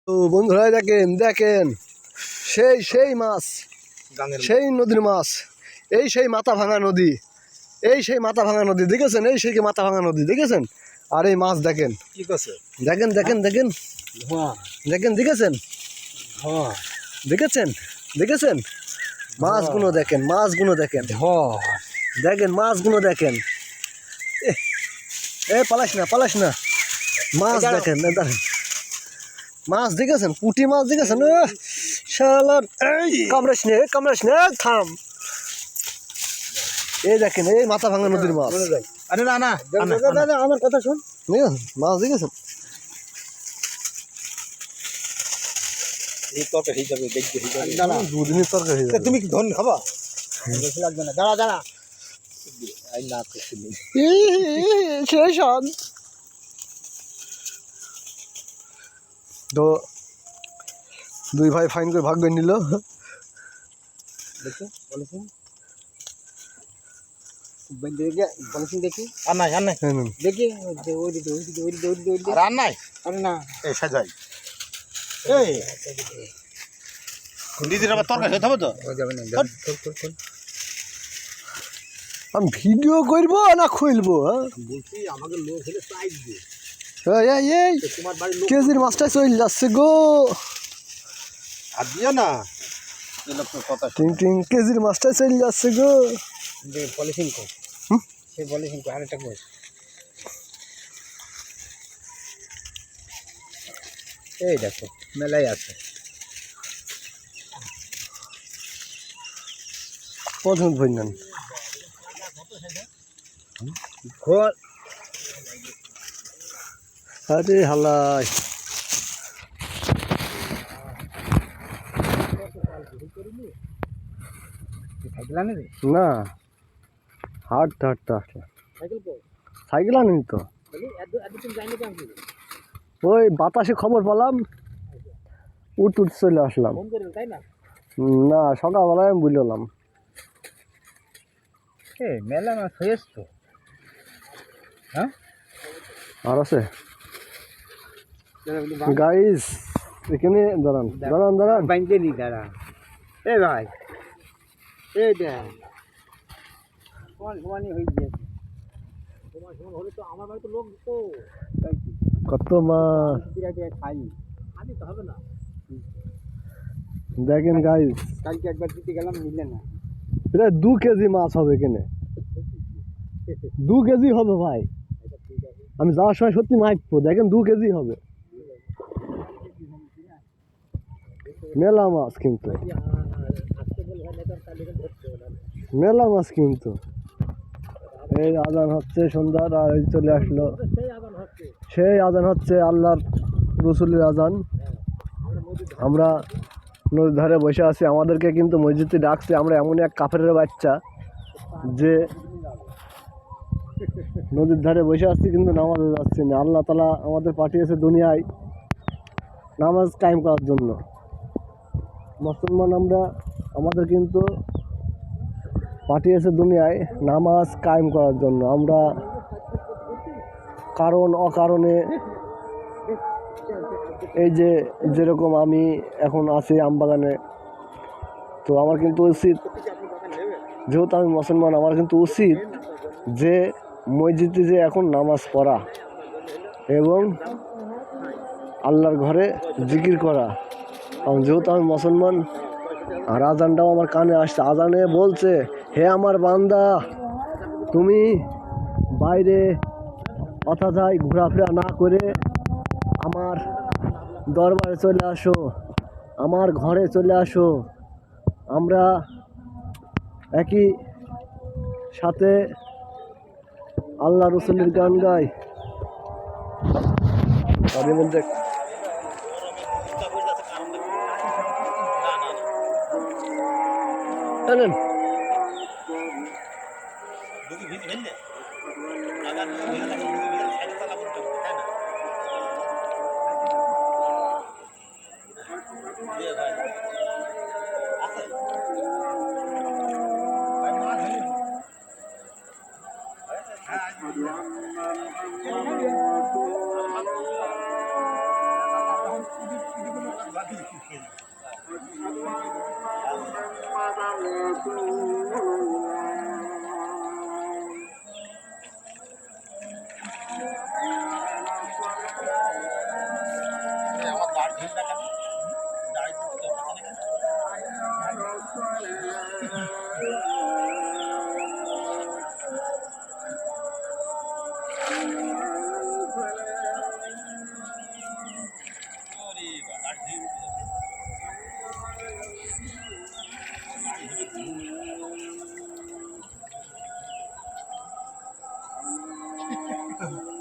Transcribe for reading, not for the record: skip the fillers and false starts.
ও বন্ধুরা দেখেন দেখেন সেই সেই মাছ, সেই নদীর মাছ, এই সেই মাথা ভাঙা নদী, এই সেই মাথা ভাঙা নদী দেখেছেন, এই সেই মাথা ভাঙা নদী দেখেছেন। আর এই মাছ দেখেন কি করছে, দেখেন দেখেন দেখেন দেখেন দেখেছেন দেখেছেন দেখেছেন মাছগুলো দেখেন, মাছগুলো দেখেন, দেখেন মাছগুলো দেখেন। এ পালাস না পালাস না, মাছ দেখেন দেখেন মাছ দেখেছেন, পুঁটি মাছ দেখেছেন। শালার কামড়াস নে কামড়াস নে, থাম। এই দেখেন এই মাথা ভাঙা নদীর মাছ। আরে না না আমার কথা শোন, মাছ দেখেছেন। দুদিনের তরকারি তুমি কি ধন খাবা? বেশি লাগবে না, দাঁড়া দাঁড়া। শেষ তো দুই ভাই ফাইন করে ভাগ করে নিল। দেখি আর নাই আর নাই দেখি আর নাই আরে না এই সাজাই এই দিদির আবার তরকারি খেতে হবে তো আমি ভিডিও করবো না খুলবো? বলছি আমাকে লোক হলে চাই দিয়ে এই কেজির মাছটা চলে যাচ্ছে গো, আর দিও না। টিং টিং কেজির মাছটা চলে যাচ্ছে গো। পলিথিন কর, সে পলিথিন কর, আরেকটা কর। এই দেখো মেলাই আছে। প্রথম বললেন ঘর আরে হালাই না, হাঁটতে হাঁটতে আসলাম। সাইকেল আনি তো, ওই বাতাসে খবর পেলাম, উঠ চলে আসলাম। না সকালবেলায় আমি বুঝলাম মেলা মাছ হয়েছ তো। হ্যাঁ আর আছে গাইস, এখানে দাঁড়ান দাঁড়ান দাঁড়ান বাইন্দে নি দাঁড়া। এ ভাই এই দেখ সমানি হয়ে গিয়েছে, সমান হলে তো আমার বাড়িতে লোক তো কত মাছ খাই, আমি তো হবে না। দেখেন গাইস, কালকে একবার দিতে গেলাম নিলে না। এটা 2 কেজি মাছ হবে এখানে, 2 কেজি হবে ভাই। আমি যাওয়ার সময় সত্যি মাইপো, দেখেন 2 কেজি হবে। মেলা মাছ কিন্তু, মেলা মাছ কিন্তু। এই আজান হচ্ছে সন্ধ্যার, আর এই চলে আসলো সেই আজান হচ্ছে আল্লাহর রসুলের আজান। আমরা নদীর ধারে বসে আছি, আমাদেরকে কিন্তু মসজিদে ডাকছে। আমরা এমন এক কাফেরের বাচ্চা যে নদীর ধারে বসে আছি কিন্তু নামাজে যাচ্ছি না। আল্লাহ তাআলা আমাদের পাঠিয়েছে দুনিয়ায় নামাজ কায়েম করার জন্য। মুসলমান আমরা, আমাদের কিন্তু পাঠিয়েছে দুনিয়ায় নামাজ কায়েম করার জন্য। আমরা কারণ অকারণে, এই যে যেরকম আমি এখন আছি আমবাগানে, তো আমার কিন্তু উচিত, যেহেতু আমি মুসলমান, আমার কিন্তু উচিত যে মসজিদে যে এখন নামাজ পড়া এবং আল্লাহর ঘরে জিকির করা। কারণ যেহেতু আমি মুসলমান, আর আজানটাও আমার কানে আসছে। আজানে বলছে, হে আমার বান্দা, তুমি বাইরে অথাথায় ঘোরাফেরা না করে আমার দরবারে চলে আসো, আমার ঘরে চলে আসো। আমরা একই সাথে আল্লাহ রসুলের গান গাই। তাদের মধ্যে Thank you.